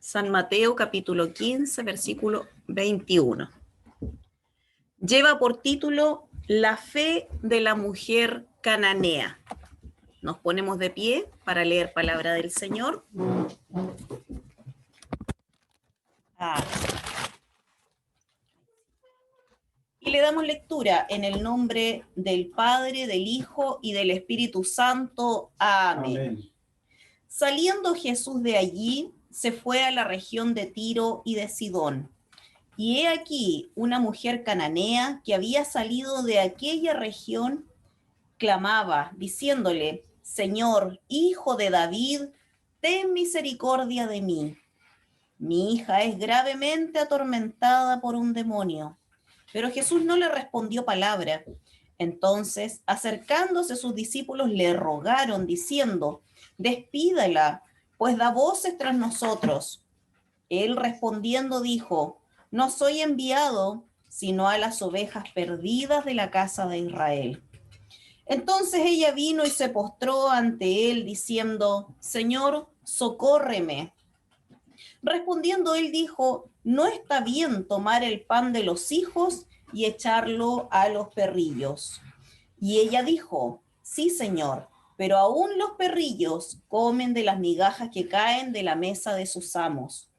San Mateo capítulo 15, versículo 21. Lleva por título La fe de la mujer cananea. Nos ponemos de pie para leer palabra del Señor. Y le damos lectura en el nombre del Padre, del Hijo y del Espíritu Santo. Amén. Amén. Saliendo Jesús de allí, se fue a la región de Tiro y de Sidón. Y he aquí una mujer cananea que había salido de aquella región, clamaba, diciéndole: Señor, hijo de David, ten misericordia de mí. Mi hija es gravemente atormentada por un demonio. Pero Jesús no le respondió palabra. Entonces, acercándose sus discípulos, le rogaron, diciendo: Despídala, pues da voces tras nosotros. Él respondiendo dijo: No soy enviado, sino a las ovejas perdidas de la casa de Israel. Entonces ella vino y se postró ante él, diciendo: Señor, socórreme. Respondiendo él dijo: No está bien tomar el pan de los hijos y echarlo a los perrillos. Y ella dijo: Sí, Señor, pero aún los perrillos comen de las migajas que caen de la mesa de sus amos.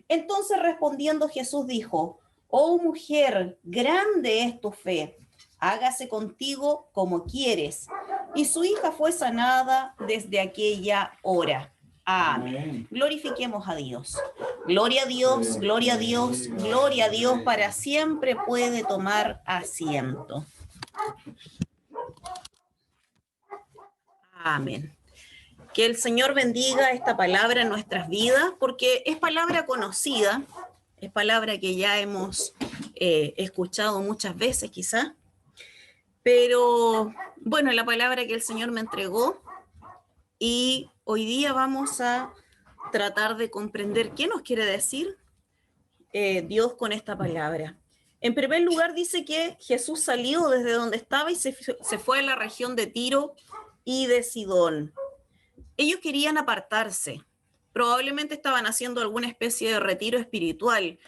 Entonces respondiendo Jesús dijo: Oh mujer, grande es tu fe, hágase contigo como quieres. Y su hija fue sanada desde aquella hora. Amén. Glorifiquemos a Dios. Gloria a Dios, gloria a Dios, gloria a Dios, para siempre. Puede tomar asiento. Amén. Que el Señor bendiga esta palabra en nuestras vidas, porque es palabra conocida, es palabra que ya hemos escuchado muchas veces quizás, pero bueno, la palabra que el Señor me entregó, y hoy día vamos a tratar de comprender qué nos quiere decir Dios con esta palabra. En primer lugar dice que Jesús salió desde donde estaba y se fue a la región de Tiro y de Sidón. Ellos querían apartarse, probablemente estaban haciendo alguna especie de retiro espiritual,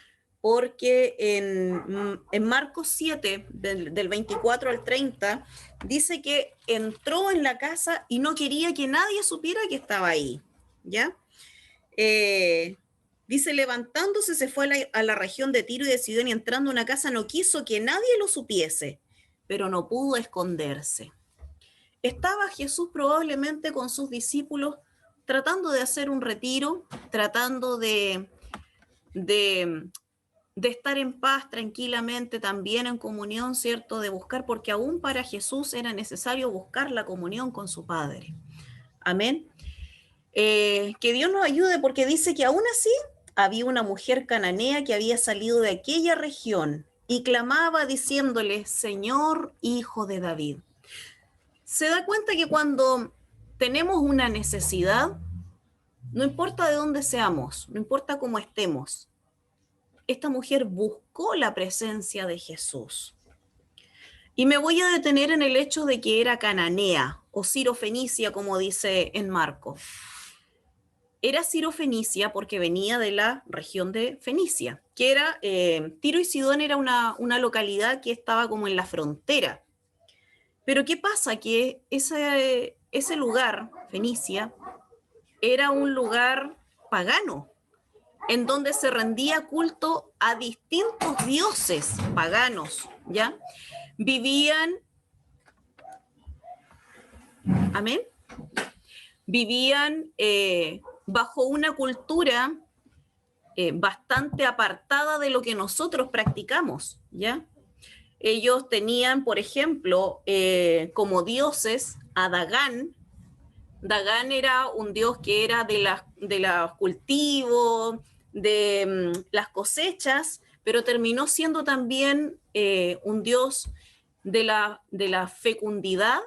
porque en Marcos 7, del 24 al 30, dice que entró en la casa y no quería que nadie supiera que estaba ahí, ¿ya? Dice, levantándose se fue a la región de Tiro y de Sidón, y entrando a una casa no quiso que nadie lo supiese, pero no pudo esconderse. Estaba Jesús probablemente con sus discípulos tratando de hacer un retiro, tratando de estar en paz tranquilamente, también en comunión, ¿cierto? De buscar, porque aún para Jesús era necesario buscar la comunión con su Padre. Amén. Que Dios nos ayude, porque dice que aún así había una mujer cananea que había salido de aquella región y clamaba diciéndole: Señor, hijo de David. Se da cuenta que cuando tenemos una necesidad, no importa de dónde seamos, no importa cómo estemos, esta mujer buscó la presencia de Jesús. Y me voy a detener en el hecho de que era cananea o sirofenicia, como dice en Marcos. Era sirofenicia porque venía de la región de Fenicia, que era, Tiro y Sidón era una localidad que estaba como en la frontera. Pero ¿qué pasa? Que ese lugar, Fenicia, era un lugar pagano, en donde se rendía culto a distintos dioses paganos, ¿ya? Vivían, amén, vivían bajo una cultura bastante apartada de lo que nosotros practicamos, ¿ya? Ellos tenían, por ejemplo, como dioses a Dagán. Dagán era un dios que era de los cultivos, de las cosechas, pero terminó siendo también un dios de la fecundidad,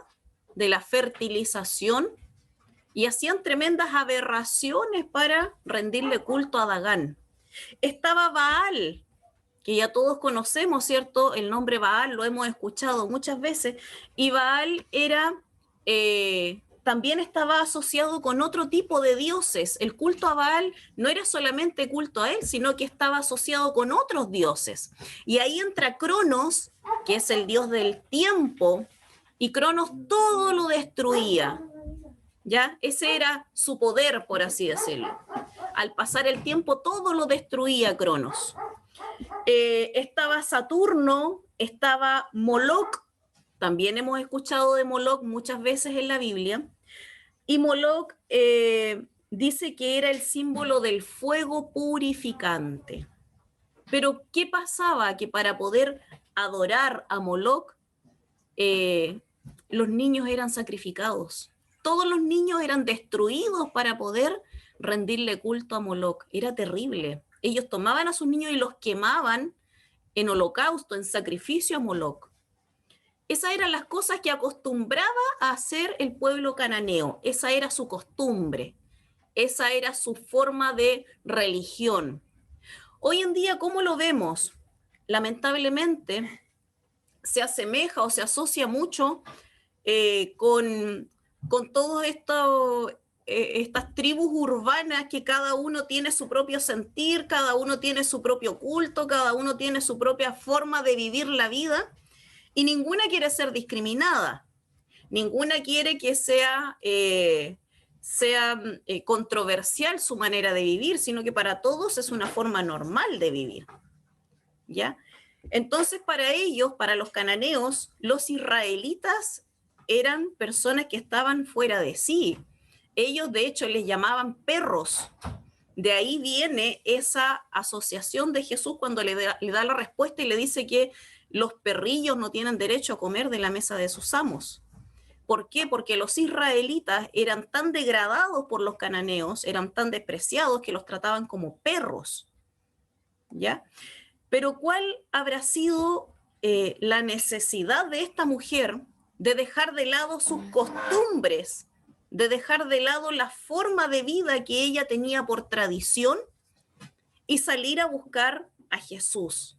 de la fertilización, y hacían tremendas aberraciones para rendirle culto a Dagán. Estaba Baal, que ya todos conocemos, ¿cierto? El nombre Baal lo hemos escuchado muchas veces, y Baal era también estaba asociado con otro tipo de dioses. El culto a Baal no era solamente culto a él, sino que estaba asociado con otros dioses. Y ahí entra Cronos, que es el dios del tiempo, y Cronos todo lo destruía. ¿Ya? Ese era su poder, por así decirlo. Al pasar el tiempo, todo lo destruía Cronos. Estaba Saturno, estaba Moloch, también hemos escuchado de Moloch muchas veces en la Biblia, y Moloch dice que era el símbolo del fuego purificante. Pero ¿qué pasaba? Que para poder adorar a Moloch, los niños eran sacrificados. Todos los niños eran destruidos para poder rendirle culto a Moloch. Era terrible. Ellos tomaban a sus niños y los quemaban en holocausto, en sacrificio a Moloch. Esas eran las cosas que acostumbraba a hacer el pueblo cananeo. Esa era su costumbre. Esa era su forma de religión. Hoy en día, ¿cómo lo vemos? Lamentablemente, se asemeja o se asocia mucho con todas estas tribus urbanas que cada uno tiene su propio sentir, cada uno tiene su propio culto, cada uno tiene su propia forma de vivir la vida, y ninguna quiere ser discriminada, ninguna quiere que sea controversial su manera de vivir, sino que para todos es una forma normal de vivir, ¿ya? Entonces, para ellos, para los cananeos, los israelitas eran personas que estaban fuera de sí. Ellos, de hecho, les llamaban perros. De ahí viene esa asociación de Jesús cuando le da la respuesta y le dice que los perrillos no tienen derecho a comer de la mesa de sus amos. ¿Por qué? Porque los israelitas eran tan degradados por los cananeos, eran tan despreciados que los trataban como perros, ¿ya? Pero ¿cuál habrá sido la necesidad de esta mujer de dejar de lado sus costumbres, de dejar de lado la forma de vida que ella tenía por tradición y salir a buscar a Jesús?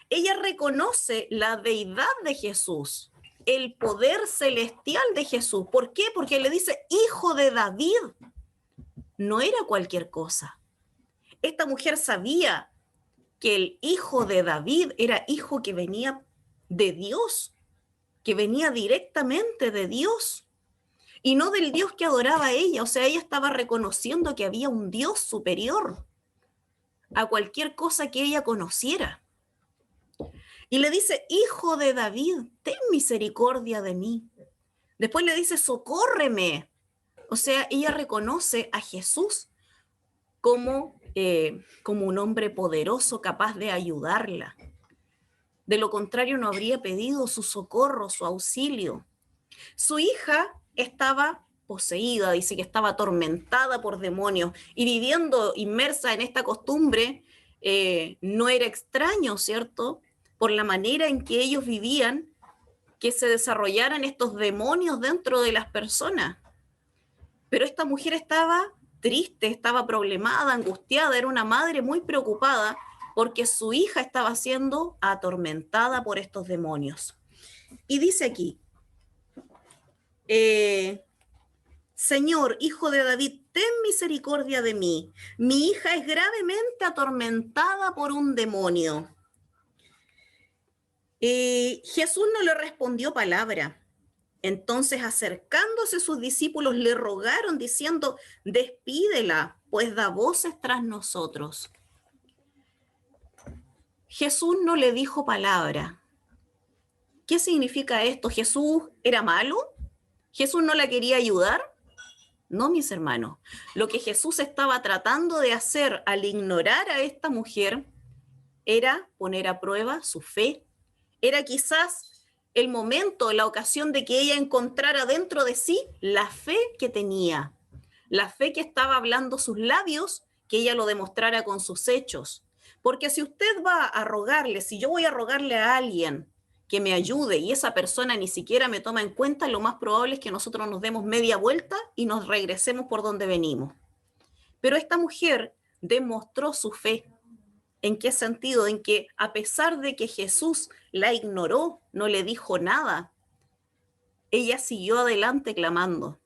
Ella reconoce la deidad de Jesús, el poder celestial de Jesús. ¿Por qué? Porque le dice, hijo de David. No era cualquier cosa. Esta mujer sabía que el hijo de David era hijo que venía de Dios, que venía directamente de Dios, y no del Dios que adoraba ella. O sea, ella estaba reconociendo que había un Dios superior a cualquier cosa que ella conociera. Y le dice, hijo de David, ten misericordia de mí. Después le dice, socórreme. O sea, ella reconoce a Jesús como un hombre poderoso capaz de ayudarla. De lo contrario, no habría pedido su socorro, su auxilio. Su hija estaba poseída, dice que estaba atormentada por demonios, y viviendo inmersa en esta costumbre, no era extraño, ¿cierto?, por la manera en que ellos vivían, que se desarrollaran estos demonios dentro de las personas. Pero esta mujer estaba triste, estaba problemada, angustiada, era una madre muy preocupada porque su hija estaba siendo atormentada por estos demonios. Y dice aquí, Señor, hijo de David, ten misericordia de mí. Mi hija es gravemente atormentada por un demonio. Jesús no le respondió palabra. Entonces, acercándose sus discípulos, le rogaron diciendo, despídela, pues da voces tras nosotros. Jesús no le dijo palabra. ¿Qué significa esto? ¿Jesús era malo? ¿Jesús no la quería ayudar? No, mis hermanos. Lo que Jesús estaba tratando de hacer al ignorar a esta mujer era poner a prueba su fe. Era quizás el momento, la ocasión de que ella encontrara dentro de sí la fe que tenía, la fe que estaba hablando sus labios, que ella lo demostrara con sus hechos. Porque si usted va a rogarle, si yo voy a rogarle a alguien que me ayude y esa persona ni siquiera me toma en cuenta, lo más probable es que nosotros nos demos media vuelta y nos regresemos por donde venimos. Pero esta mujer demostró su fe. ¿En qué sentido? En que a pesar de que Jesús la ignoró, no le dijo nada, ella siguió adelante clamando.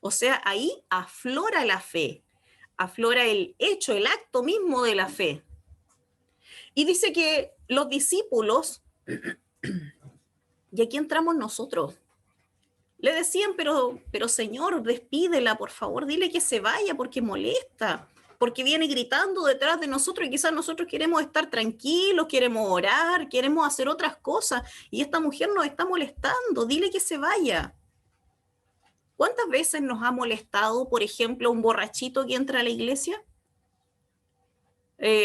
O sea, ahí aflora la fe, aflora el hecho, el acto mismo de la fe. Y dice que los discípulos, y aquí entramos nosotros, le decían, pero Señor, despídela, por favor, dile que se vaya porque molesta, porque viene gritando detrás de nosotros y quizás nosotros queremos estar tranquilos, queremos orar, queremos hacer otras cosas y esta mujer nos está molestando, dile que se vaya. ¿Cuántas veces nos ha molestado, por ejemplo, un borrachito que entra a la iglesia?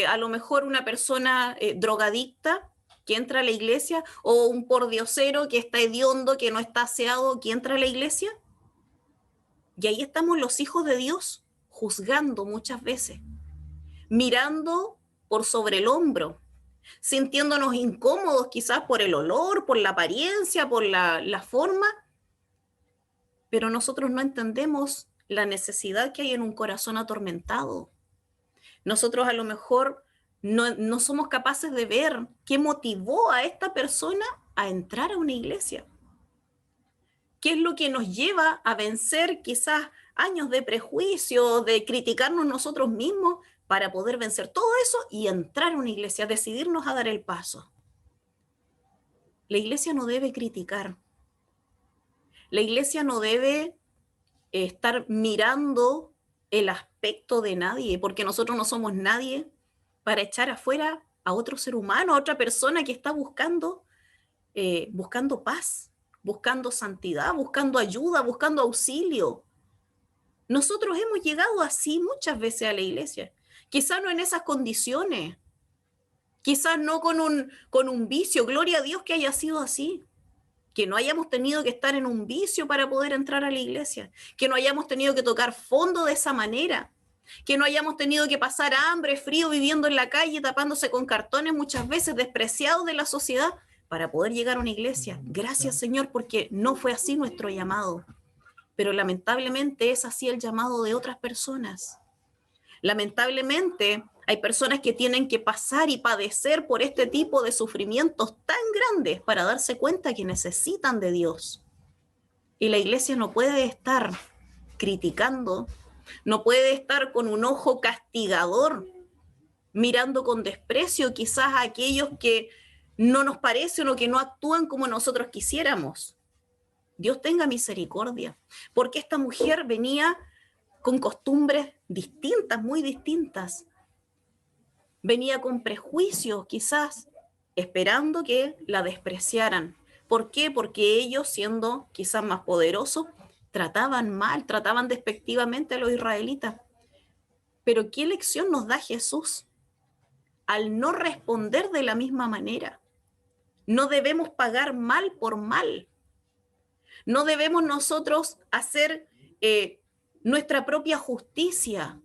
A lo mejor una persona drogadicta que entra a la iglesia, o un pordiosero que está hediondo, que no está aseado, que entra a la iglesia. Y ahí estamos los hijos de Dios, juzgando muchas veces, mirando por sobre el hombro, sintiéndonos incómodos quizás por el olor, por la apariencia, por la forma, pero nosotros no entendemos la necesidad que hay en un corazón atormentado. Nosotros a lo mejor no somos capaces de ver qué motivó a esta persona a entrar a una iglesia. ¿Qué es lo que nos lleva a vencer quizás años de prejuicio, de criticarnos nosotros mismos, para poder vencer todo eso y entrar a una iglesia, decidirnos a dar el paso? La iglesia no debe criticar. La iglesia no debe estar mirando el aspecto de nadie, porque nosotros no somos nadie para echar afuera a otro ser humano, a otra persona que está buscando paz, buscando santidad, buscando ayuda, buscando auxilio. Nosotros hemos llegado así muchas veces a la iglesia, quizás no en esas condiciones, quizás no con un vicio, gloria a Dios que haya sido así, que no hayamos tenido que estar en un vicio para poder entrar a la iglesia, que no hayamos tenido que tocar fondo de esa manera, que no hayamos tenido que pasar hambre, frío, viviendo en la calle, tapándose con cartones, muchas veces despreciados de la sociedad, para poder llegar a una iglesia. Gracias, Señor, porque no fue así nuestro llamado. Pero lamentablemente es así el llamado de otras personas. Lamentablemente hay personas que tienen que pasar y padecer por este tipo de sufrimientos tan grandes para darse cuenta que necesitan de Dios. Y la iglesia no puede estar criticando, no puede estar con un ojo castigador, mirando con desprecio quizás a aquellos que no nos parecen o que no actúan como nosotros quisiéramos. Dios tenga misericordia, porque esta mujer venía con costumbres distintas, muy distintas. Venía con prejuicios, quizás, esperando que la despreciaran. ¿Por qué? Porque ellos, siendo quizás más poderosos, trataban mal, trataban despectivamente a los israelitas. Pero ¿qué lección nos da Jesús? Al no responder de la misma manera. No debemos pagar mal por mal. No debemos nosotros hacer nuestra propia justicia.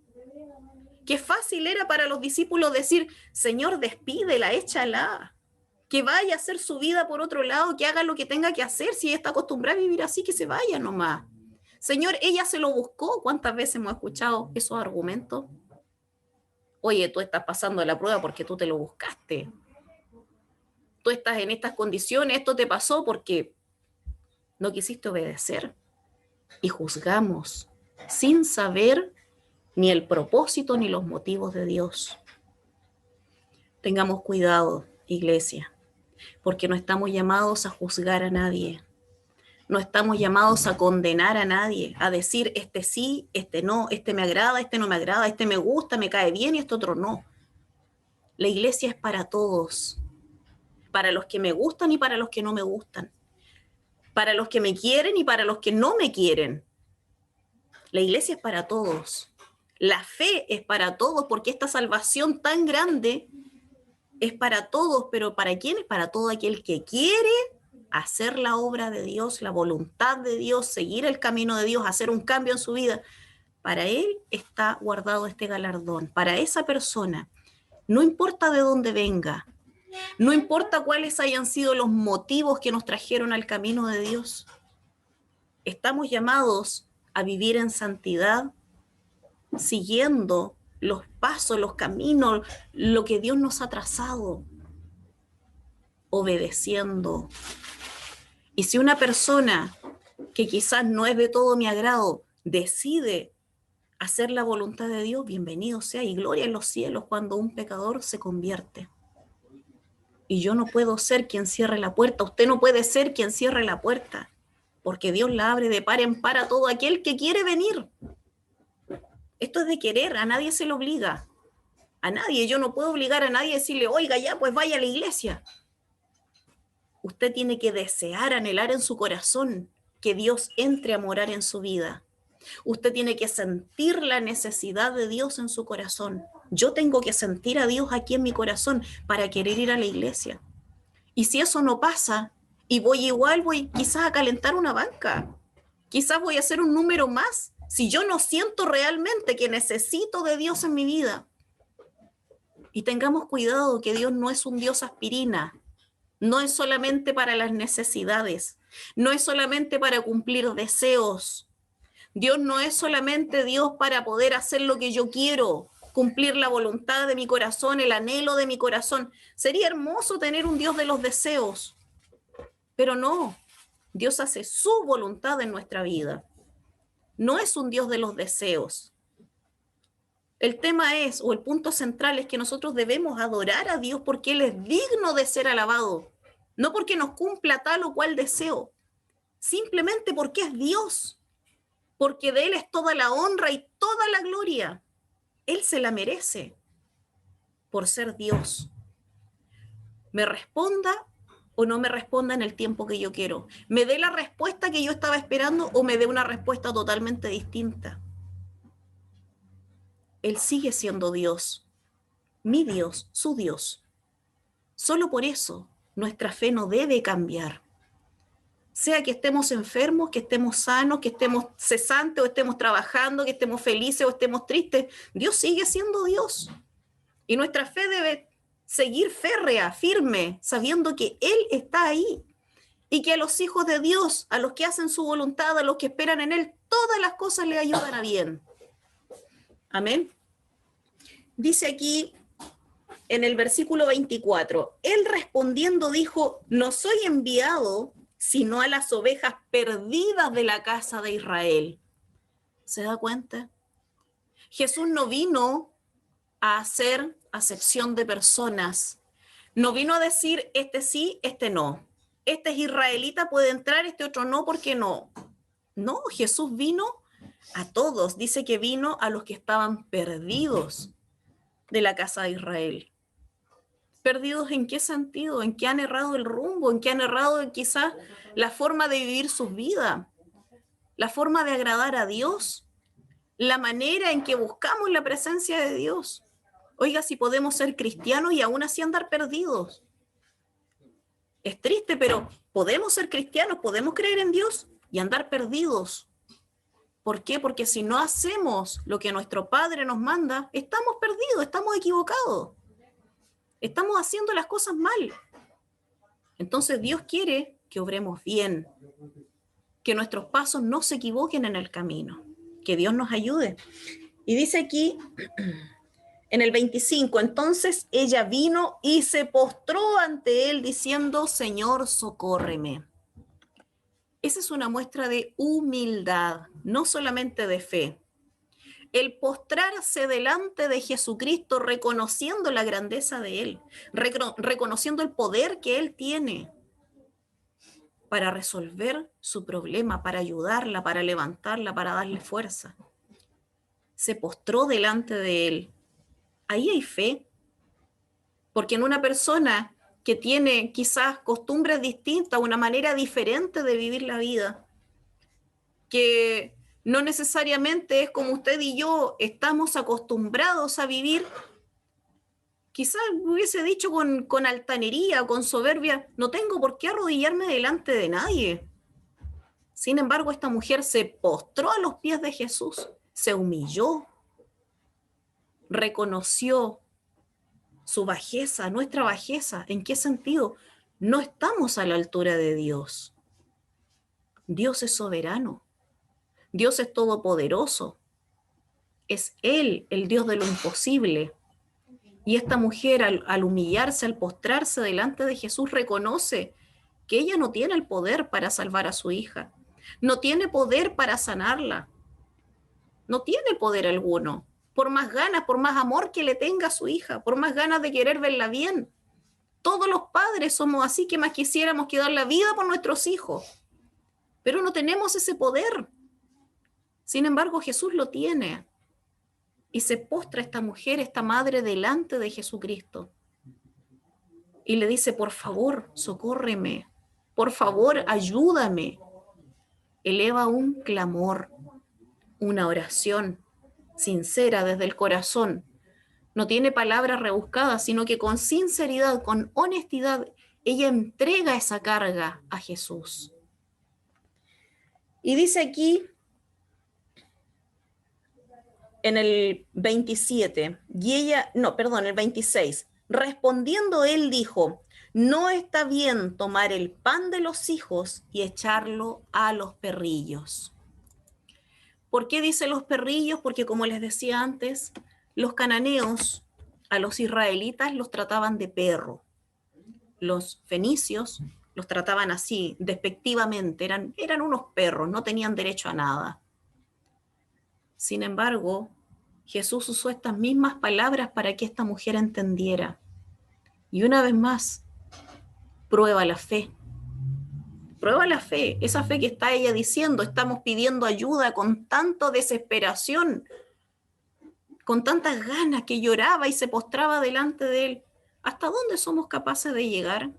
Qué fácil era para los discípulos decir, Señor, despídela, échala, que vaya a hacer su vida por otro lado, que haga lo que tenga que hacer, si ella está acostumbrada a vivir así, que se vaya nomás. Señor, ella se lo buscó. ¿Cuántas veces hemos escuchado esos argumentos? Oye, tú estás pasando la prueba porque tú te lo buscaste. Tú estás en estas condiciones, esto te pasó porque no quisiste obedecer. Y juzgamos sin saber ni el propósito ni los motivos de Dios. Tengamos cuidado, iglesia, porque no estamos llamados a juzgar a nadie. No estamos llamados a condenar a nadie, a decir este sí, este no, este me agrada, este no me agrada, este me gusta, me cae bien y este otro no. La iglesia es para todos, para los que me gustan y para los que no me gustan, para los que me quieren y para los que no me quieren. La iglesia es para todos. La fe es para todos, porque esta salvación tan grande es para todos, pero ¿para quién? Es para todo aquel que quiere hacer la obra de Dios, la voluntad de Dios, seguir el camino de Dios, hacer un cambio en su vida. Para él está guardado este galardón, para esa persona. No importa de dónde venga, no importa cuáles hayan sido los motivos que nos trajeron al camino de Dios. Estamos llamados a vivir en santidad, siguiendo los pasos, los caminos, lo que Dios nos ha trazado, obedeciendo. Y si una persona que quizás no es de todo mi agrado decide hacer la voluntad de Dios, bienvenido sea, y gloria en los cielos cuando un pecador se convierte. Y yo no puedo ser quien cierre la puerta, usted no puede ser quien cierre la puerta, porque Dios la abre de par en par a todo aquel que quiere venir. Esto es de querer, a nadie se le obliga, a nadie. Yo no puedo obligar a nadie a decirle, oiga ya, pues vaya a la iglesia. Usted tiene que desear, anhelar en su corazón que Dios entre a morar en su vida. Usted tiene que sentir la necesidad de Dios en su corazón. Yo tengo que sentir a Dios aquí en mi corazón para querer ir a la iglesia. Y si eso no pasa, y voy igual, voy quizás a calentar una banca, quizás voy a hacer un número más, si yo no siento realmente que necesito de Dios en mi vida. Y tengamos cuidado que Dios no es un Dios aspirina, no es solamente para las necesidades, no es solamente para cumplir deseos. Dios no es solamente Dios para poder hacer lo que yo quiero, cumplir la voluntad de mi corazón, el anhelo de mi corazón. Sería hermoso tener un Dios de los deseos, pero no. Dios hace su voluntad en nuestra vida. No es un Dios de los deseos. El tema es, o el punto central es que nosotros debemos adorar a Dios porque Él es digno de ser alabado, no porque nos cumpla tal o cual deseo, simplemente porque es Dios, porque de Él es toda la honra y toda la gloria. Él se la merece por ser Dios. Me responda o no me responda en el tiempo que yo quiero. Me dé la respuesta que yo estaba esperando o me dé una respuesta totalmente distinta. Él sigue siendo Dios, mi Dios, su Dios. Solo por eso nuestra fe no debe cambiar. Sea que estemos enfermos, que estemos sanos, que estemos cesantes o estemos trabajando, que estemos felices o estemos tristes, Dios sigue siendo Dios. Y nuestra fe debe seguir férrea, firme, sabiendo que Él está ahí y que a los hijos de Dios, a los que hacen su voluntad, a los que esperan en Él, todas las cosas le ayudan a bien. Amén. Dice aquí en el versículo 24, Él respondiendo dijo, no soy enviado sino a las ovejas perdidas de la casa de Israel. ¿Se da cuenta? Jesús no vino a hacer acepción de personas. No vino a decir, este sí, este no. Este es israelita, puede entrar, este otro no, ¿por qué no? No, Jesús vino a todos. Dice que vino a los que estaban perdidos de la casa de Israel. ¿Perdidos en qué sentido? ¿En qué han errado el rumbo? ¿En qué han errado quizás la forma de vivir sus vidas? ¿La forma de agradar a Dios? ¿La manera en que buscamos la presencia de Dios? Oiga, si podemos ser cristianos y aún así andar perdidos. Es triste, pero podemos ser cristianos, podemos creer en Dios y andar perdidos. ¿Por qué? Porque si no hacemos lo que nuestro Padre nos manda, estamos perdidos, estamos equivocados. Estamos haciendo las cosas mal. Entonces Dios quiere que obremos bien, que nuestros pasos no se equivoquen en el camino, que Dios nos ayude. Y dice aquí, en el 25, entonces ella vino y se postró ante él diciendo, Señor, socórreme. Esa es una muestra de humildad, no solamente de fe. El postrarse delante de Jesucristo reconociendo la grandeza de Él, reconociendo el poder que Él tiene para resolver su problema, para ayudarla, para levantarla, para darle fuerza. Se postró delante de Él. Ahí hay fe, porque en una persona que tiene quizás costumbres distintas, una manera diferente de vivir la vida, que no necesariamente es como usted y yo estamos acostumbrados a vivir, quizás hubiese dicho con altanería, con soberbia, no tengo por qué arrodillarme delante de nadie. Sin embargo, esta mujer se postró a los pies de Jesús, se humilló, reconoció su bajeza, nuestra bajeza. ¿En qué sentido? No estamos a la altura de Dios. Dios es soberano. Dios es todopoderoso. Es Él, el Dios de lo imposible. Y esta mujer, al humillarse, al postrarse delante de Jesús, reconoce que ella no tiene el poder para salvar a su hija, no tiene poder para sanarla, no tiene poder alguno, por más ganas, por más amor que le tenga a su hija, por más ganas de querer verla bien. Todos los padres somos así, que más quisiéramos que dar la vida por nuestros hijos, pero no tenemos ese poder. Sin embargo, Jesús lo tiene. Y se postra esta mujer, esta madre, delante de Jesucristo. Y le dice, por favor, socórreme. Por favor, ayúdame. Eleva un clamor, una oración sincera desde el corazón. No tiene palabras rebuscadas, sino que con sinceridad, con honestidad, ella entrega esa carga a Jesús. Y dice aquí, en el 27, el 26, respondiendo él dijo, no está bien tomar el pan de los hijos y echarlo a los perrillos. ¿Por qué dice los perrillos? Porque como les decía antes, los cananeos a los israelitas los trataban de perro. Los fenicios los trataban así, despectivamente, eran unos perros, no tenían derecho a nada. Sin embargo, Jesús usó estas mismas palabras para que esta mujer entendiera. Y una vez más, prueba la fe. Prueba la fe, esa fe que está ella diciendo, estamos pidiendo ayuda con tanta desesperación, con tantas ganas, que lloraba y se postraba delante de él. ¿Hasta dónde somos capaces de llegar?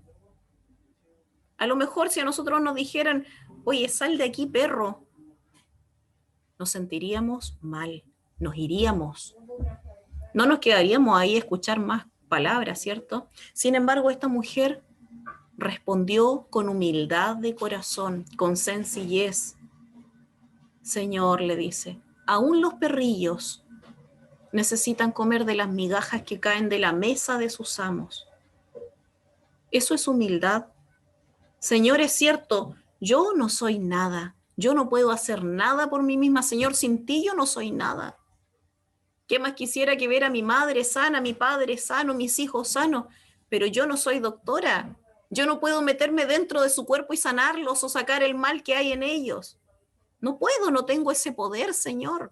A lo mejor si a nosotros nos dijeran, oye, sal de aquí, perro, nos sentiríamos mal, nos iríamos. No nos quedaríamos ahí a escuchar más palabras, ¿cierto? Sin embargo, esta mujer respondió con humildad de corazón, con sencillez. Señor, le dice, aún los perrillos necesitan comer de las migajas que caen de la mesa de sus amos. Eso es humildad. Señor, es cierto, yo no soy nada. Yo no puedo hacer nada por mí misma. Señor, sin ti yo no soy nada. ¿Qué más quisiera que ver a mi madre sana, mi padre sano, mis hijos sanos? Pero yo no soy doctora. Yo no puedo meterme dentro de su cuerpo y sanarlos o sacar el mal que hay en ellos. No puedo, no tengo ese poder, Señor.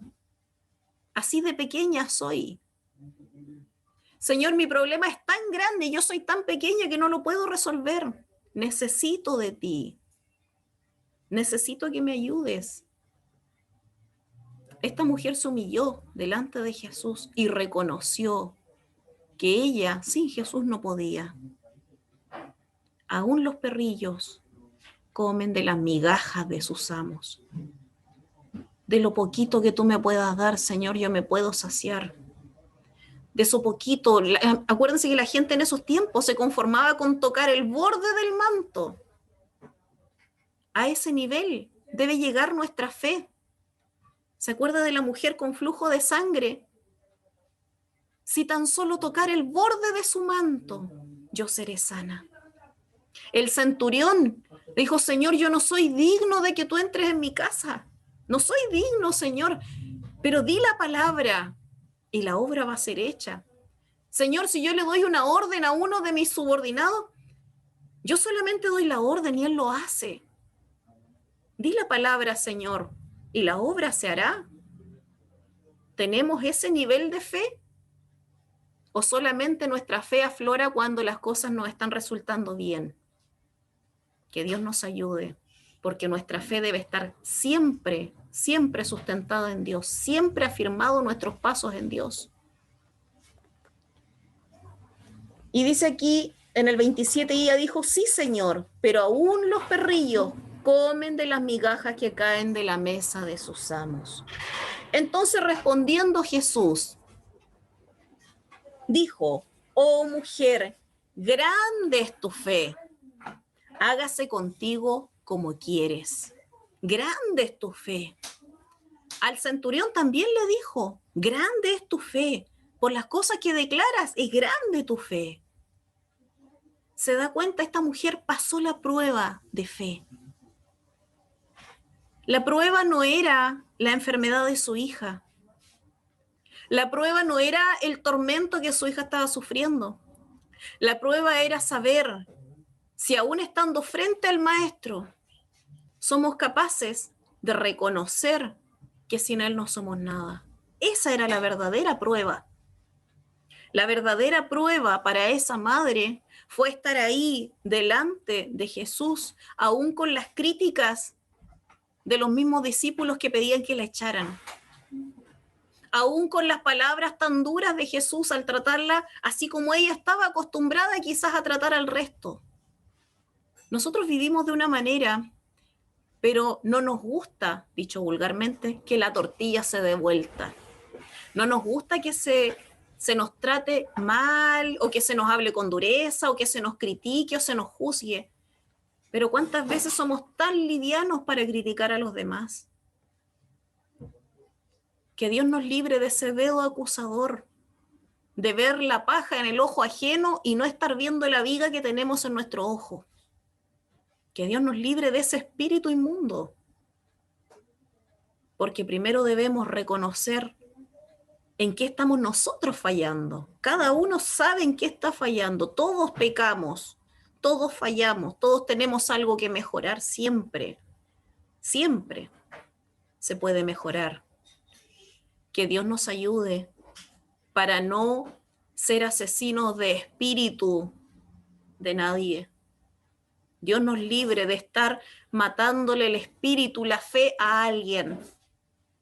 Así de pequeña soy. Señor, mi problema es tan grande y yo soy tan pequeña que no lo puedo resolver. Necesito de ti. Necesito que me ayudes. Esta mujer se humilló delante de Jesús y reconoció que ella sin Jesús no podía. Aún los perrillos comen de las migajas de sus amos. De lo poquito que tú me puedas dar, Señor, yo me puedo saciar. De eso poquito, acuérdense que la gente en esos tiempos se conformaba con tocar el borde del manto. A ese nivel debe llegar nuestra fe. ¿Se acuerda de la mujer con flujo de sangre? Si tan solo tocar el borde de su manto, yo seré sana. El centurión dijo, Señor, yo no soy digno de que tú entres en mi casa. No soy digno, Señor, pero di la palabra y la obra va a ser hecha. Señor, si yo le doy una orden a uno de mis subordinados, yo solamente doy la orden y él lo hace. Di la palabra, Señor, y la obra se hará. ¿Tenemos ese nivel de fe? ¿O solamente nuestra fe aflora cuando las cosas nos están resultando bien? Que Dios nos ayude, porque nuestra fe debe estar siempre, siempre sustentada en Dios, siempre afirmado nuestros pasos en Dios. Y dice aquí en el 27, ella dijo, sí, Señor, pero aún los perrillos comen de las migajas que caen de la mesa de sus amos. Entonces respondiendo Jesús, dijo, oh mujer, grande es tu fe, hágase contigo como quieres. Grande es tu fe. Al centurión también le dijo, grande es tu fe. Por las cosas que declaras, es grande tu fe. Se da cuenta, esta mujer pasó la prueba de fe. La prueba no era la enfermedad de su hija. La prueba no era el tormento que su hija estaba sufriendo. La prueba era saber Si aún estando frente al Maestro, somos capaces de reconocer que sin Él no somos nada. Esa era la verdadera prueba. La verdadera prueba para esa madre fue estar ahí delante de Jesús, aún con las críticas de los mismos discípulos que pedían que la echaran. Aún con las palabras tan duras de Jesús al tratarla así como ella estaba acostumbrada quizás a tratar al resto. Nosotros vivimos de una manera, pero no nos gusta, dicho vulgarmente, que la tortilla se dé vuelta. No nos gusta que se nos trate mal, o que se nos hable con dureza, o que se nos critique o se nos juzgue. Pero ¿cuántas veces somos tan livianos para criticar a los demás? Que Dios nos libre de ese dedo acusador, de ver la paja en el ojo ajeno y no estar viendo la viga que tenemos en nuestro ojo. Que Dios nos libre de ese espíritu inmundo. Porque primero debemos reconocer en qué estamos nosotros fallando. Cada uno sabe en qué está fallando. Todos pecamos, todos fallamos, todos tenemos algo que mejorar siempre. Siempre se puede mejorar. Que Dios nos ayude para no ser asesinos de espíritu de nadie. Dios nos libre de estar matándole el espíritu, la fe a alguien.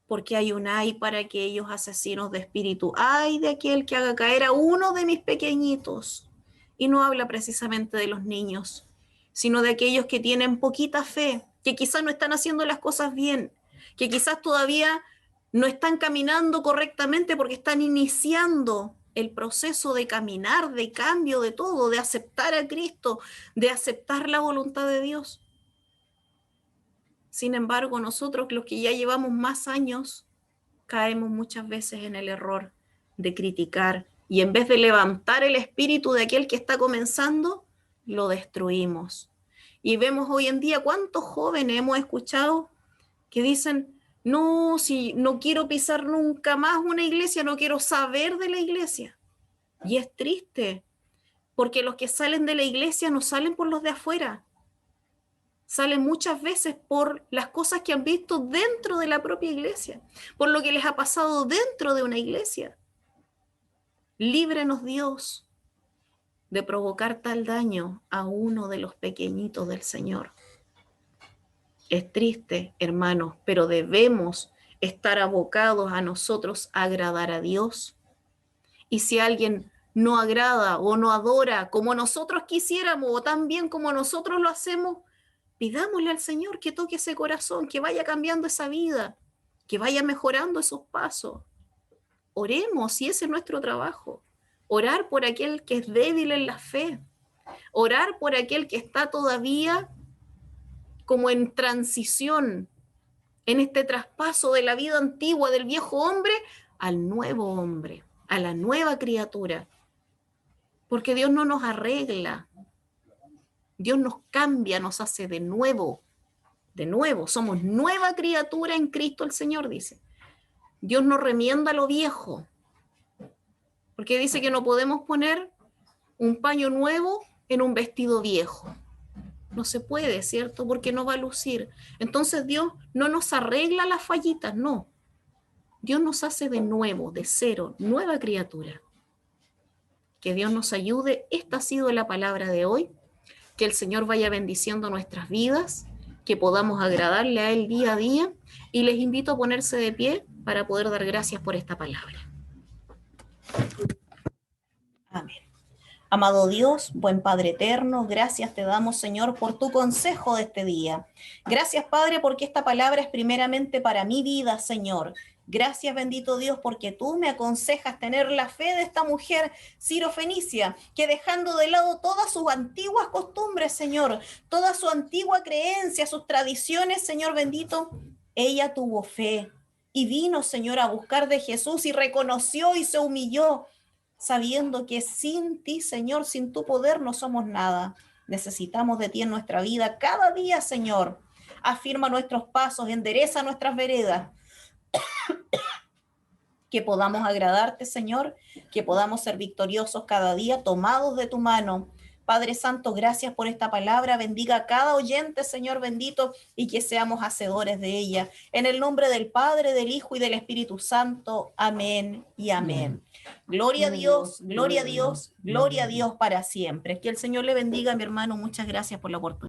Porque hay un ay para aquellos asesinos de espíritu. Ay de aquel que haga caer a uno de mis pequeñitos. Y no habla precisamente de los niños, sino de aquellos que tienen poquita fe, que quizás no están haciendo las cosas bien, que quizás todavía no están caminando correctamente porque están iniciando el proceso de caminar, de cambio, de todo, de aceptar a Cristo, de aceptar la voluntad de Dios. Sin embargo, nosotros los que ya llevamos más años, caemos muchas veces en el error de criticar y en vez de levantar el espíritu de aquel que está comenzando, lo destruimos. Y vemos hoy en día cuántos jóvenes hemos escuchado que dicen, no, si no quiero pisar nunca más una iglesia, no quiero saber de la iglesia. Y es triste, porque los que salen de la iglesia no salen por los de afuera, salen muchas veces por las cosas que han visto dentro de la propia iglesia, por lo que les ha pasado dentro de una iglesia. Líbrenos Dios de provocar tal daño a uno de los pequeñitos del Señor. Es triste, hermanos, pero debemos estar abocados a nosotros a agradar a Dios. Y si alguien no agrada o no adora como nosotros quisiéramos o tan bien como nosotros lo hacemos, pidámosle al Señor que toque ese corazón, que vaya cambiando esa vida, que vaya mejorando esos pasos. Oremos, y ese es nuestro trabajo. Orar por aquel que es débil en la fe. Orar por aquel que está todavía como en transición, en este traspaso de la vida antigua del viejo hombre al nuevo hombre, a la nueva criatura. Porque Dios no nos arregla, Dios nos cambia, nos hace de nuevo, somos nueva criatura en Cristo el Señor, dice. Dios no remienda lo viejo, porque dice que no podemos poner un paño nuevo en un vestido viejo. No se puede, ¿cierto? Porque no va a lucir. Entonces Dios no nos arregla las fallitas, no. Dios nos hace de nuevo, de cero, nueva criatura. Que Dios nos ayude. Esta ha sido la palabra de hoy. Que el Señor vaya bendiciendo nuestras vidas, que podamos agradarle a Él día a día. Y les invito a ponerse de pie para poder dar gracias por esta palabra. Amén. Amado Dios, buen Padre eterno, gracias te damos, Señor, por tu consejo de este día. Gracias, Padre, porque esta palabra es primeramente para mi vida, Señor. Gracias, bendito Dios, porque tú me aconsejas tener la fe de esta mujer sirofenicia, que dejando de lado todas sus antiguas costumbres, Señor, toda su antigua creencia, sus tradiciones, Señor bendito, ella tuvo fe y vino, Señor, a buscar de Jesús y reconoció y se humilló, sabiendo que sin ti, Señor, sin tu poder no somos nada. Necesitamos de ti en nuestra vida cada día, Señor. Afirma nuestros pasos, endereza nuestras veredas. Que podamos agradarte, Señor, que podamos ser victoriosos cada día, tomados de tu mano, Padre Santo, gracias por esta palabra. Bendiga a cada oyente, Señor bendito, y que seamos hacedores de ella. En el nombre del Padre, del Hijo y del Espíritu Santo. Amén y amén. Gloria a Dios, gloria a Dios, gloria a Dios para siempre. Que el Señor le bendiga, mi hermano. Muchas gracias por la oportunidad.